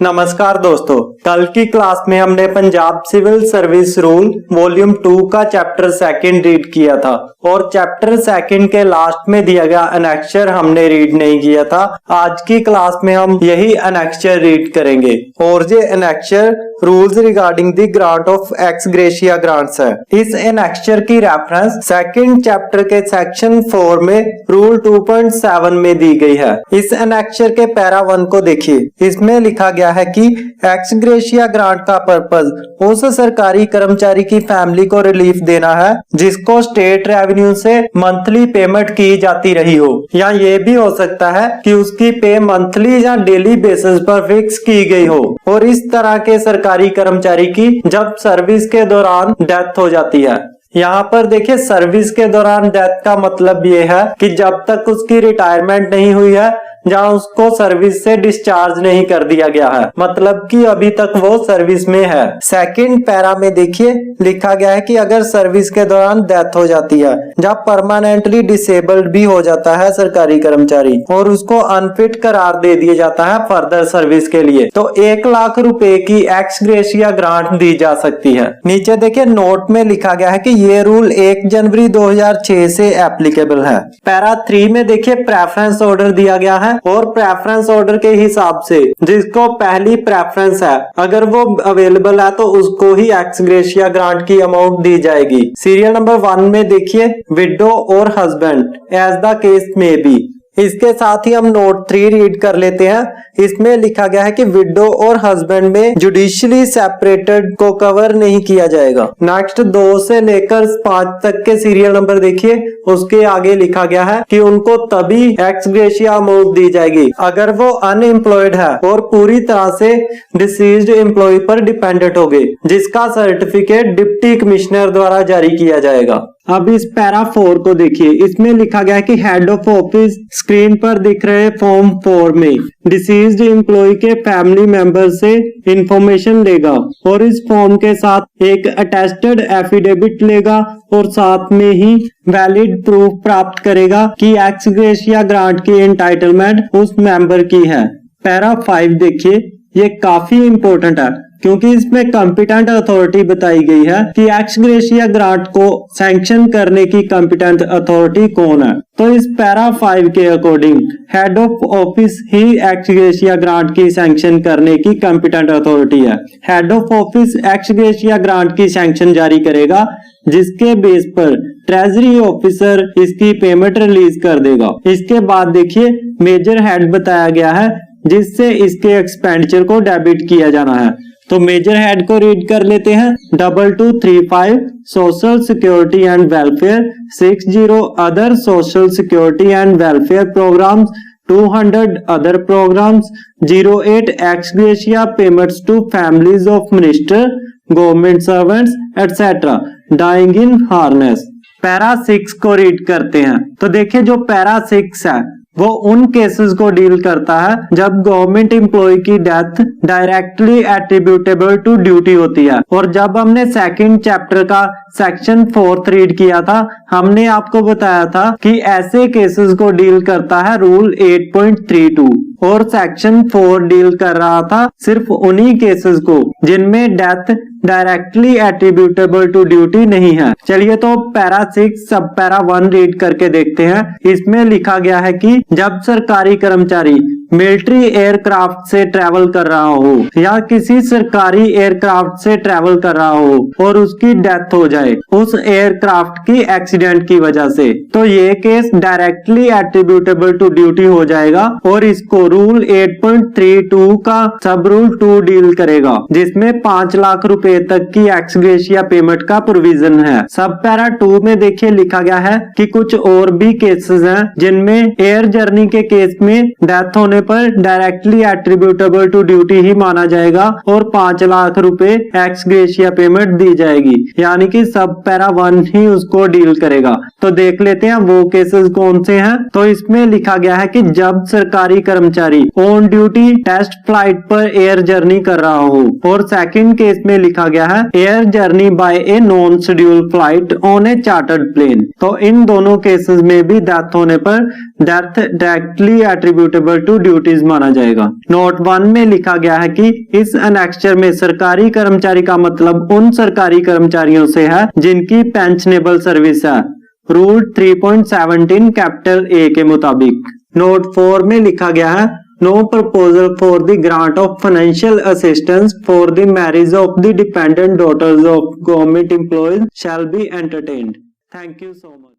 नमस्कार दोस्तों, कल की क्लास में हमने Punjab civil service rule volume 2 का चैप्टर सेकंड रीड किया था और चैप्टर सेकंड के लास्ट में दिया गया अनेक्चर हमने रीड नहीं किया था। आज की क्लास में हम यही अनेक्चर रीड करेंगे और ये annexure rules regarding the grant of x gratia grants है। इस अनेक्चर की रेफरेंस सेकंड चैप्टर के सेक्शन 4 में रूल 2.7 में दी गई है। इस अनेक्चर के पैरा 1 को देखिए, इसमें लिखा गया है कि एक्स ग्रेशिया ग्रांट का पर्पस उस सरकारी कर्मचारी की फैमिली को रिलीफ देना है जिसको स्टेट रेवेन्यू से मंथली पेमेंट की जाती रही हो, या ये भी हो सकता है कि उसकी पे मंथली या डेली बेसिस पर फिक्स की गई हो। और इस तरह के सरकारी कर्मचारी की जब सर्विस के दौरान डेथ हो जाती है, यहाँ पर देखिए सर्विस के दौरान डेथ का मतलब ये है कि जब तक उसकी रिटायरमेंट नहीं हुई है जहाँ उसको सर्विस से डिस्चार्ज नहीं कर दिया गया है, मतलब कि अभी तक वो सर्विस में है। सेकंड पैरा में देखिए लिखा गया है कि अगर सर्विस के दौरान डेथ हो जाती है, जहाँ परमानेंटली डिसेबल्ड भी हो जाता है सरकारी कर्मचारी और उसको अनफिट करार दे दिया जाता है फर्दर सर्विस के लिए, तो 1 लाख रुपए की एक्स ग्रेशिया ग्रांट दी जा सकती है। नीचे देखिए नोट में लिखा गया है कि ये रूल 1 जनवरी 2006 से एप्लीकेबल है। पैरा 3 में देखिए प्रेफरेंस ऑर्डर दिया गया है और प्रेफरेंस ऑर्डर के हिसाब से जिसको पहली प्रेफरेंस है अगर वो अवेलेबल है तो उसको ही एक्स ग्रेशिया ग्रांट की अमाउंट दी जाएगी। सीरियल नंबर 1 में देखिए विडो और हस्बैंड एज द केस में बी। इसके साथ ही हम नोट 3 रीड कर लेते हैं। इसमें लिखा गया है कि विडो और हस्बैंड में जुडिशियली सेपरेटेड को कवर नहीं किया जाएगा। नेक्स्ट 2 से लेकर 5 तक के सीरियल नंबर देखिए, उसके आगे लिखा गया है कि उनको तभी एक्स ग्रेशिया अमाउंट दी जाएगी अगर वो अनएम्प्लॉयड है और पूरी तरह से डिसीज्ड एम्प्लॉय पर डिपेंडेंट हो गए, जिसका सर्टिफिकेट डिप्टी कमिश्नर द्वारा जारी किया जाएगा। अब इस पैरा 4 को देखिए, इसमें लिखा गया है कि हेड ऑफ ऑफिस स्क्रीन पर दिख रहे फॉर्म 4 में डिसीज्ड एम्प्लॉय के फैमिली मेंबर से इंफॉर्मेशन लेगा और इस फॉर्म के साथ एक अटेस्टेड एफिडेविट लेगा और साथ में ही वैलिड प्रूफ प्राप्त करेगा कि एक्स ग्रेशिया ग्रांट की एंटाइटलमेंट उस मेंबर की है। पैरा 5 देखिए, ये काफी इंपॉर्टेंट है क्योंकि इसमें कॉम्पिटेंट अथॉरिटी बताई गई है कि एक्स ग्रेशिया ग्रांट को सैंक्शन करने की कॉम्पिटेंट अथॉरिटी कौन है। तो इस पैरा 5 के according head of office he x gratia grant की सैंक्शन करने की कॉम्पिटेंट अथॉरिटी है। Head of office x gratia grant की सैंक्शन जारी करेगा जिसके बेस पर ट्रेजरी ऑफिसर इसकी पेमेंट रिलीज कर देगा। इसके बाद देखिए मेजर हेड बताया गया है जिससे इसके एक्सपेंडिचर को डेबिट किया जाना है। तो मेजर हेड को रीड कर लेते हैं। 2235 social security and welfare, 60 other social security and welfare programs, 200 other programs, 08 ex gratia payments to families of minister, government servants etcetera dying in harness. Para 6 को रीड करते हैं। तो देखिए जो पैरा 6 है वो उन केसेस को डील करता है जब गवर्नमेंट एम्प्लॉय की death directly attributable to duty होती है। और जब हमने सेकंड चैप्टर का सेक्शन 4 रीड किया था, हमने आपको बताया था कि ऐसे केसेस को डील करता है रूल 8.32 और सेक्शन 4 डील कर रहा था सिर्फ उन्हीं केसेस को जिनमें death directly attributable to duty नहीं है। चलिए तो पैरा 6 सब पैरा 1 रीड करके देखते हैं। इसमें लिखा गया है कि जब सरकारी कर्मचारी मिलिट्री एयरक्राफ्ट से ट्रेवल कर रहा हो या किसी सरकारी एयरक्राफ्ट से ट्रेवल कर रहा हो और उसकी डेथ हो जाए उस एयरक्राफ्ट की एक्सीडेंट की वजह से, तो ये case directly attributable to duty हो जाएगा और इसको रूल 8.32 का सब रूल 2 डील करेगा जिसमें 5 लाख रुपए तक की एक्स ग्रेशिया पेमेंट का प्रोविजन है। सब पैरा 2 में देखिए लिखा गया है कि कुछ और भी केसेस हैं जिनमें एयर जर्नी के केस में डेथ होने पर डायरेक्टली एट्रीब्यूटेबल टू ड्यूटी ही माना जाएगा और 5 लाख रुपए एक्स ग्रेशिया पेमेंट दी जाएगी, यानी कि सब पैरा 1 ही उसको डील करेगा। तो देख लेते हैं वो केसेस कौन से हैं। तो इसमें लिखा गया है कि जब सरकारी कर्मचारी ऑन ड्यूटी टेस्ट फ्लाइट पर एयर जर्नी कर रहा हो, और सेकंड केस में लिखा गया है air journey by a non scheduled flight on a chartered plane. तो इन दोनों केसेस में भी डेथ होने पर death directly attributable to duties माना जाएगा। नोट 1 में लिखा गया है कि इस एनेक्चर में सरकारी कर्मचारी का मतलब उन सरकारी कर्मचारियों से है जिनकी पेंशनेबल सर्विस है, रूल 3.17 कैपिटल ए के मुताबिक। नोट 4 में लिखा गया है no proposal for the grant of financial assistance for the marriage of the dependent daughters of government employees shall be entertained. Thank you so much.